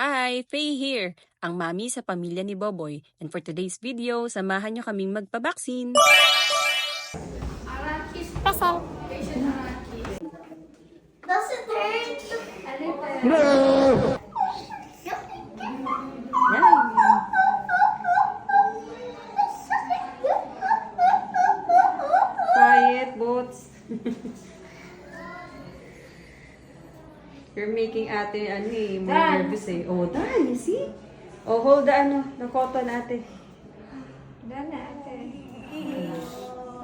Hi, Faye here, ang mami sa pamilya ni Boboy. And for today's video, samahan nyo kaming magpabaksin. Pasal. Does it hurt? Quiet, Boots. You're making ate, more nervous eh. Oh, Dan, you see? Oh, hold the cotton ate. Dana, ate.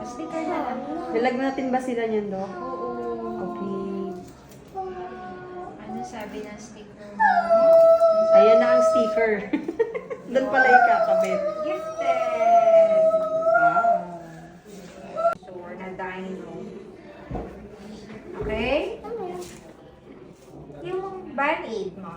Sticker na lang. Nilag natin ba sila niyan, Dok? Oo. Okay. Ano sabi ng sticker mo? Ayan na ang sticker. Doon pala ikakabit. Gifted! Wow. Sure na dino. Okay? Yung band-aid mo.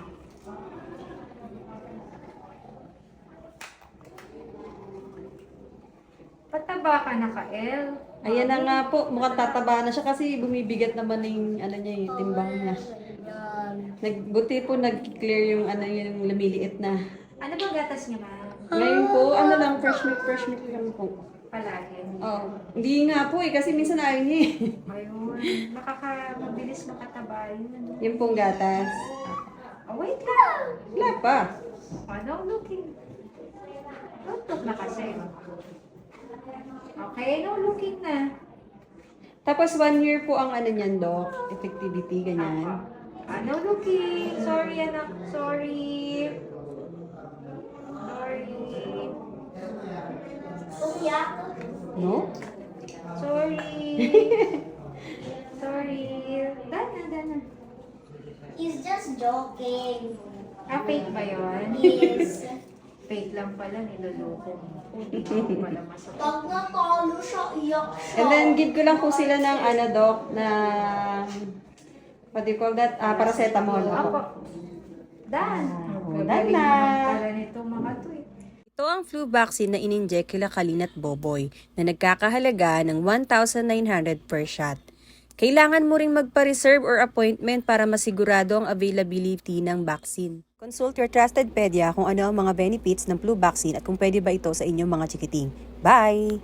Pataba ka na ka, El. Ayan na nga po, mukhang tataba na siya kasi bumibigat naman yung timbang niya. Buti po nag-clear yung yung lumiliit na. Ano bang gatas niya, ma'am? Ngayon po, fresh milk lang po. Palagi. Oh, hindi nga po kasi minsan ayaw niya eh. Ayun. Mabilis makataba yun. Yung pong gatas. Oh, wait lang. Wala pa. No looking. Don't look na kasi. Okay, no looking na. Tapos 1 year po ang niyan, Dok. Effectivity, ganyan. No looking. Sorry, anak. Sorry. Umiyak. No? Sorry. Sorry. Dana. He's just joking. Fake ba yun? Yes. Fake lang pala, niloloko mo. Hindi ko pala masakit. Pag natalo siya, iyak siya. And then, give ko lang po sila ng Doc, na what do you call that? Paracetamol. Apo. Dan. Dan na. Pala nito mga to eh. Ito ang flu vaccine na ininject kila Kalin at Boboy na nagkakahalaga ng 1,900 per shot. Kailangan mo ring magpa-reserve or appointment para masigurado ang availability ng vaccine. Consult your trusted pedia kung ano ang mga benefits ng flu vaccine at kung pwede ba ito sa inyong mga chikiting. Bye!